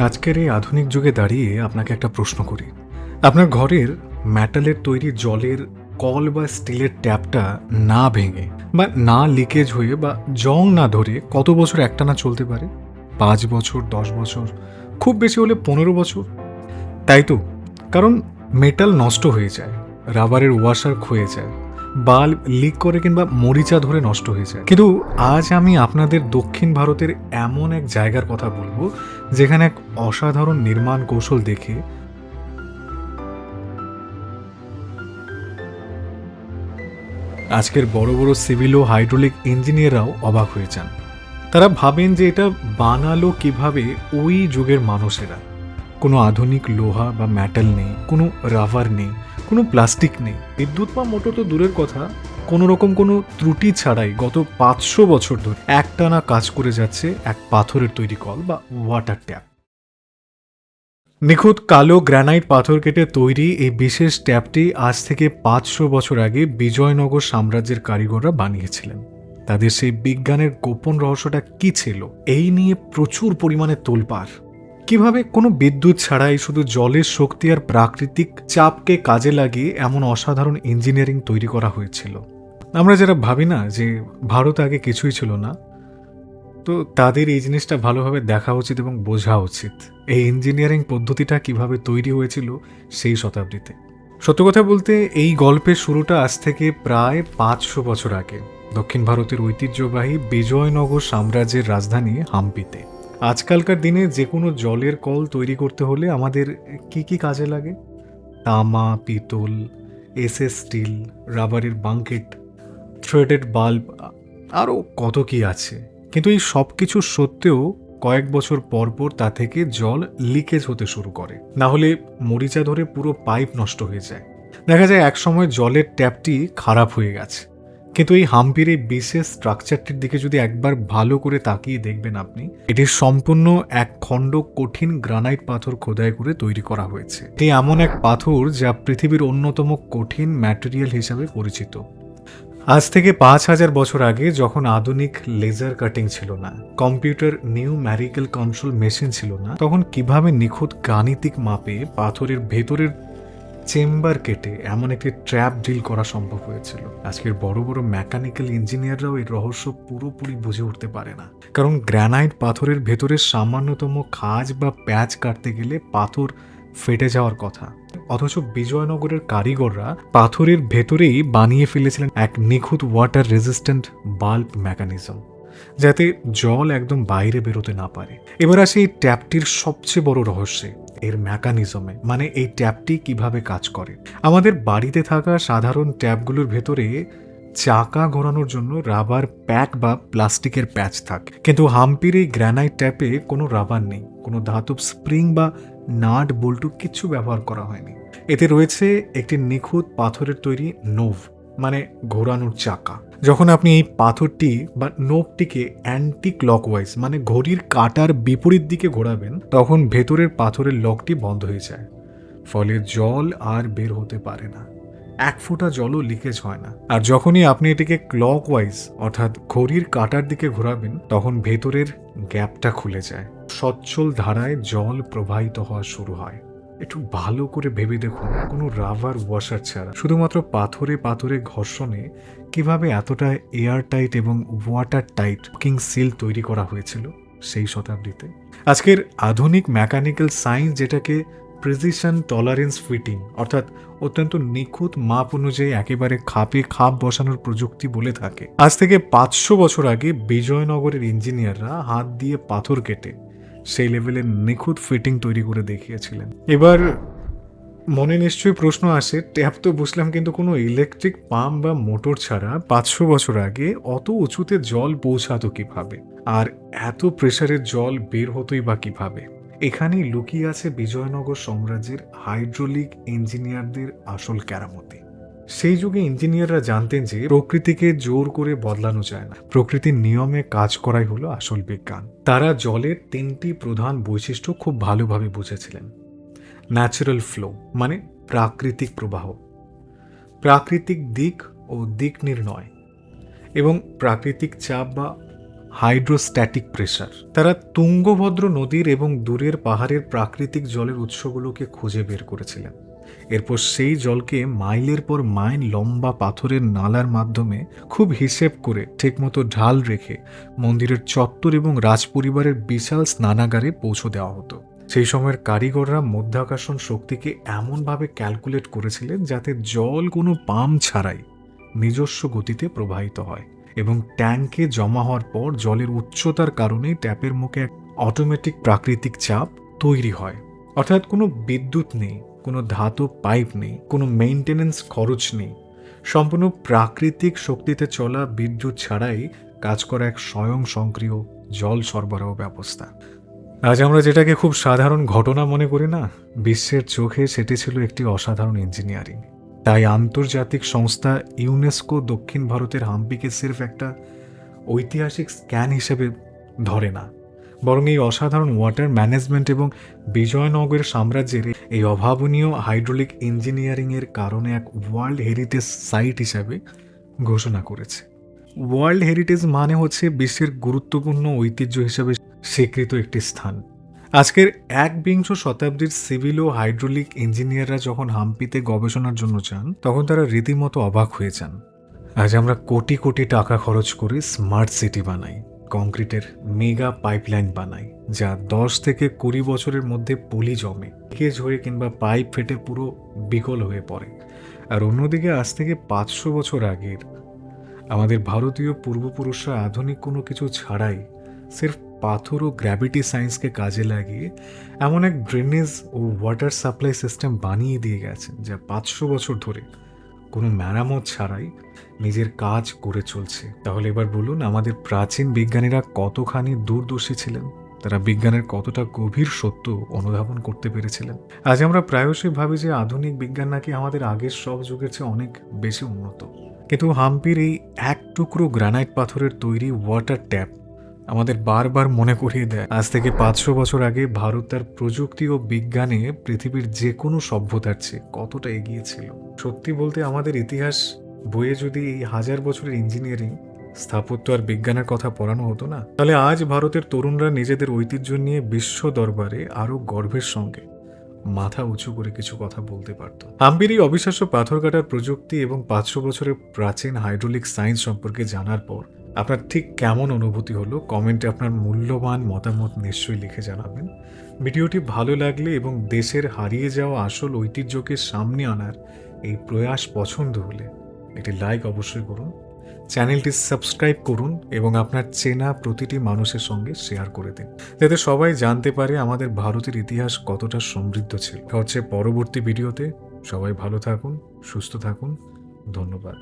আজকের এই আধুনিক যুগে দাঁড়িয়ে আপনাকে একটা প্রশ্ন করি। আপনার ঘরের মেটালের তৈরি জলের কল বা স্টিলের ট্যাপটা না ভেঙে বা না লিকেজ হয়ে বা জং না ধরে কত বছর একটানা চলতে পারে? 5 বছর, 10 বছর, খুব বেশি হলে 15 বছর। তাই তো, কারণ মেটাল নষ্ট হয়ে যায়, রাবারের ওয়াশার ক্ষয়ে যায়, বাল্ব লিক করে কিংবা মরিচা ধরে নষ্ট হয়ে যায়। কিন্তু আজ আমি আপনাদের দক্ষিণ ভারতের এমন এক জায়গার কথা বলবো যেখানে এক অসাধারণ নির্মাণ কৌশল দেখে আজকের বড় বড় সিভিল ও হাইড্রোলিক ইঞ্জিনিয়াররাও অবাক হয়ে যান। তারা ভাবেন যে এটা বানালো কিভাবে ওই যুগের মানুষেরা। কোনো আধুনিক লোহা বা মেটাল নেই, কোনো রাবার নেই, কোনো প্লাস্টিক নেই, বিদ্যুৎ বা মোটর তো দূরের কথা, কোনো রকম কোনো ত্রুটি ছাড়াই গত 500 বছর ধরে একটানা কাজ করে যাচ্ছে এক পাথরের তৈরি কল বা ওয়াটার ট্যাপ। নিখুঁত কালো গ্রানাইট পাথর কেটে তৈরি এই বিশেষ ট্যাপটি আজ থেকে 500 বছর আগে বিজয়নগর সাম্রাজ্যের কারিগররা বানিয়েছিলেন। তাদের সেই বিজ্ঞানের গোপন রহস্যটা কি ছিল, এই নিয়ে প্রচুর পরিমাণে তোলপাড়। কিভাবে কোনো বিদ্যুৎ ছাড়াই শুধু জলের শক্তি আর প্রাকৃতিক চাপকে কাজে লাগিয়ে এমন অসাধারণ ইঞ্জিনিয়ারিং তৈরি করা হয়েছিল। আমরা যারা ভাবি না যে ভারত আগে কিছুই ছিল না, তো তাদের এই জিনিসটা ভালোভাবে দেখা উচিত এবং বোঝা উচিত এই ইঞ্জিনিয়ারিং পদ্ধতিটা কিভাবে তৈরি হয়েছিল সেই শতাব্দীতে। সত্য কথা বলতে এই গল্পের শুরুটা আজ থেকে প্রায় 500 বছর আগে, দক্ষিণ ভারতের ঐতিহ্যবাহী বিজয়নগর সাম্রাজ্যের রাজধানী হাম্পিতে। আজকালকার দিনে যে কোনো জলের কল তৈরি করতে হলে আমাদের কি কি কাজে লাগে? তামা, পিতল, এসএস স্টিল, রাবারের বাঙ্কেট, থ্রেডেড বাল্ব, আরও কত কি আছে। কিন্তু এই সব কিছু সত্ত্বেও কয়েক বছর পর পর তা থেকে জল লিকেজ হতে শুরু করে, না হলে মরিচা ধরে পুরো পাইপ নষ্ট হয়ে যায়। দেখা যায় একসময় জলের ট্যাপটি খারাপ হয়ে গেছে। কিন্তু এই হাম্পির এই বিশেষ স্ট্রাকচারটির দিকে যদি একবার ভালো করে তাকিয়ে দেখবেন আপনি, এটি সম্পূর্ণ এক খণ্ড কঠিন গ্রানাইট পাথর খোদাই করে তৈরি করা হয়েছে। এটি এমন এক পাথর যা পৃথিবীর অন্যতম কঠিন ম্যাটেরিয়াল হিসাবে পরিচিত। আজ থেকে 5,000 বছর আগে, যখন আধুনিক লেজার কাটিং ছিল না, কম্পিউটার নিউম্যারিক্যাল কন্ট্রোল মেশিন ছিল না, তখন কিভাবে নিখুঁত গাণিতিক মাপে পাথরের ভেতরের চেম্বার কেটে এমন একটি ট্র্যাপ ড্রিল করা সম্ভব হয়েছিল। আজকের বড় বড় মেকানিক্যাল ইঞ্জিনিয়াররাও এর রহস্য পুরোপুরি বুঝে উঠতে পারে না, কারণ গ্রানাইট পাথরের ভেতরে সামান্যতম খাঁজ বা প্যাচ কাটতে গেলে পাথর ফেটে যাওয়ার কথা। অথচ বিজয়নগরের কারিগররা পাথরের ভেতরেই বানিয়ে ফেলেছিলেন এক নিখুঁত ওয়াটার রেজিস্ট্যান্ট বাল্ব মেকানিজম, যাতে জল একদম বাইরে বেরোতে না পারে। এবার আসে এই ট্যাপটির সবচেয়ে বড় রহস্যে, এর মেকানিজমে, মানে এই ট্যাপটি কিভাবে কাজ করে। আমাদের বাড়িতে থাকা সাধারণ ট্যাপগুলোর ভেতরে চাকা ঘোরানোর জন্য রাবার প্যাক বা প্লাস্টিকের প্যাচ থাকে, কিন্তু হাম্পির এই গ্রানাইট ট্যাপে কোনো রাবার নেই, কোনো ধাতব স্প্রিং বা নাট বল্টু কিচ্ছু ব্যবহার করা হয়নি। এতে রয়েছে একটি নিখুঁত পাথরের তৈরি নোভ, মানে ঘোরানোর চাকা। যখন আপনি এই পাথরটি বা নোভটিকে অ্যান্টি ক্লকওয়াইজ, মানে ঘড়ির কাঁটার বিপরীত দিকে ঘোরাবেন, তখন ভেতরের পাথরের লকটি বন্ধ হয়ে যায়। ফলে জল আর বের হতে পারে না, এক ফোঁটা জলও লিকেজ হয় না। আর যখনই আপনি এটিকে ক্লকওয়াইজ অর্থাৎ ঘড়ির কাঁটার দিকে ঘোরাবেন, তখন ভেতরের গ্যাপটা খুলে যায়, সচ্ছল ধারায় জল প্রবাহিত হওয়া শুরু হয়। একটু ভালো করে ভেবে দেখুন, কোনো রাবার ওয়াশার ছাড়া শুধুমাত্র পাথরে পাথরে ঘর্ষণে কিভাবে এতটা এয়ার টাইট এবং ওয়াটার টাইট কিং সিল তৈরি করা হয়েছিল সেই শতাব্দীতে। আজকের আধুনিক মেকানিক্যাল সায়েন্স যেটাকে প্রিসিশন টলারেন্স ফিটিং, অর্থাৎ অত্যন্ত নিখুঁত মাপ অনুযায়ী একেবারে খাপে খাপ বসানোর প্রযুক্তি বলে থাকে, আজ থেকে 500 বছর আগে বিজয়নগরের ইঞ্জিনিয়াররা হাত দিয়ে পাথর কেটে সেই লেভেলের নিখুঁত ফিটিং তৈরি করে দেখিয়েছিলেন। এবার মনে নিশ্চয়ই প্রশ্ন আসে, ট্যাপ তো বুঝলাম, কিন্তু কোনো ইলেকট্রিক পাম্প বা মোটর ছাড়া 500 বছর আগে অত উঁচুতে জল পৌঁছাতো কিভাবে, আর এত প্রেসারের জল বের হতোই বা কিভাবে? এখানেই লুকিয়ে আছে বিজয়নগর সাম্রাজ্যের হাইড্রোলিক ইঞ্জিনিয়ারদের আসল কেরামতি। সেই যুগে ইঞ্জিনিয়াররা জানতেন যে প্রকৃতিকে জোর করে বদলানো যায় না, প্রকৃতির নিয়মে কাজ করাই হলো আসল বিজ্ঞান। তারা জলের 3টি প্রধান বৈশিষ্ট্য খুব ভালোভাবে বুঝেছিলেন। ন্যাচারাল ফ্লো, মানে প্রাকৃতিক প্রবাহ, প্রাকৃতিক দিক ও দিক নির্ণয়, এবং প্রাকৃতিক চাপ বা হাইড্রোস্ট্যাটিক প্রেসার। তারা তুঙ্গভদ্র নদীর এবং দূরের পাহাড়ের প্রাকৃতিক জলের উৎসগুলোকে খুঁজে বের করেছিলেন। এরপর সেই জলকে মাইলের পর মাইল লম্বা পাথরের নালার মাধ্যমে খুব হিসেব করে ঠিকমতো ঢাল রেখে মন্দিরের চত্বর এবং রাজপরিবারের বিশাল স্নানাগারে পৌঁছে দেওয়া হতো। সেই সময়ের কারিগররা মধ্যাকর্ষণ শক্তিকে এমনভাবে ক্যালকুলেট করেছিলেন যাতে জল কোনো পাম্প ছাড়াই নিজস্ব গতিতে প্রবাহিত হয় এবং ট্যাঙ্কে জমা হওয়ার পর জলের উচ্চতার কারণে ট্যাপের মুখে এক অটোমেটিক প্রাকৃতিক চাপ তৈরি হয়। অর্থাৎ কোনো বিদ্যুৎ নেই, কোনো ধাতব পাইপ নেই, কোনো মেইনটেনেন্স খরচ নেই। সম্পূর্ণ প্রাকৃতিক শক্তিতে চলা বিদ্যুৎ ছাড়াই কাজ করা এক স্বয়ংক্রিয় জল সরবরাহ ব্যবস্থা। আজ আমরা যেটাকে খুব সাধারণ ঘটনা মনে করি না, বিশ্বের চোখে সেটি ছিল একটি অসাধারণ ইঞ্জিনিয়ারিং। তাই আন্তর্জাতিক সংস্থা ইউনেস্কো দক্ষিণ ভারতের হাম্পিকে সির্ফ একটা ঐতিহাসিক স্ক্যান হিসেবে ধরে না, বরং এই অসাধারণ ওয়াটার ম্যানেজমেন্ট এবং বিজয়নগর সাম্রাজ্যের এই অভাবনীয় হাইড্রোলিক ইঞ্জিনিয়ারিংয়ের কারণে এক ওয়ার্ল্ড হেরিটেজ সাইট হিসাবে ঘোষণা করেছে। ওয়ার্ল্ড হেরিটেজ মানে হচ্ছে বিশ্বের গুরুত্বপূর্ণ ঐতিহ্য হিসেবে স্বীকৃত একটি স্থান। আজকের একবিংশ শতাব্দীর সিভিল ও হাইড্রোলিক ইঞ্জিনিয়াররা যখন হাম্পিতে গবেষণার জন্য যান, তখন তারা রীতিমতো অবাক হয়ে যান। আজ আমরা কোটি কোটি টাকা খরচ করে স্মার্ট সিটি বানাই, কংক্রিটের মেগা পাইপলাইন বানাই, যা 10 থেকে 20 বছরের মধ্যে পলি জমে, লিকেজ হয়ে কিংবা পাইপ ফেটে পুরো বিকল হয়ে পড়ে। আর অন্যদিকে আজ থেকে 500 বছর আগের আমাদের ভারতীয় পূর্বপুরুষরা আধুনিক কোনো কিছু ছাড়াই সির্ফ পাথর ও গ্র্যাভিটি সায়েন্সকে কাজে লাগিয়ে এমন এক ড্রেনেজ ও ওয়াটার সাপ্লাই সিস্টেম বানিয়ে দিয়ে গেছেন যা 500 বছর ধরে কোনো মেরামত ছাড়াই নিজের কাজ করে চলছে। তাহলে এবার বলুন, আমাদের প্রাচীন বিজ্ঞানীরা কতখানি দূরদর্শী ছিলেন, তারা বিজ্ঞানের কতটা গভীর সত্য অনুধাবন করতে পেরেছিলেন। আজ আমরা প্রায়শই ভাবি যে আধুনিক বিজ্ঞান নাকি আমাদের আগের সব যুগের চেয়ে অনেক বেশি উন্নত, কিন্তু হাম্পির এই এক টুকরো গ্রানাইট পাথরের তৈরি ওয়াটার ট্যাপ আমাদের বারবার মনে করিয়ে দেয় আজ থেকে 500 বছর আগে ভারত তার প্রযুক্তি ও বিজ্ঞানে পৃথিবীর যে কোনো সভ্যতার চেয়ে কতটা এগিয়ে ছিল। সত্যি বলতে আমাদের ইতিহাস বইয়ে যদি এই 1000 বছরের ইঞ্জিনিয়ারিং, স্থাপত্য আর বিজ্ঞানের কথা পড়ানো হতো না, তাহলে আজ ভারতের তরুণরা নিজেদের ঐতিহ্য নিয়ে বিশ্ব দরবারে আরো গর্বের সঙ্গে মাথা উঁচু করে কিছু কথা বলতে পারত। হাম্পির এই অবিশ্বাস্য পাথর কাটার প্রযুক্তি এবং 500 বছরের প্রাচীন হাইড্রোলিক সায়েন্স সম্পর্কে জানার পর আপনার ঠিক কেমন অনুভূতি হলো, কমেন্টে আপনার মূল্যবান মতামত নিশ্চয়ই লিখে জানাবেন। ভিডিওটি ভালো লাগলে এবং দেশের হারিয়ে যাওয়া আসল ঐতিহ্যকে সামনে আনার এই প্রয়াস পছন্দ হলে একটি লাইক অবশ্যই করুন, চ্যানেলটি সাবস্ক্রাইব করুন এবং আপনার চেনা প্রতিটি মানুষের সঙ্গে শেয়ার করে দিন, যাতে সবাই জানতে পারে আমাদের ভারতের ইতিহাস কতটা সমৃদ্ধ ছিল। হচ্ছে পরবর্তী ভিডিওতে। সবাই ভালো থাকুন, সুস্থ থাকুন, ধন্যবাদ।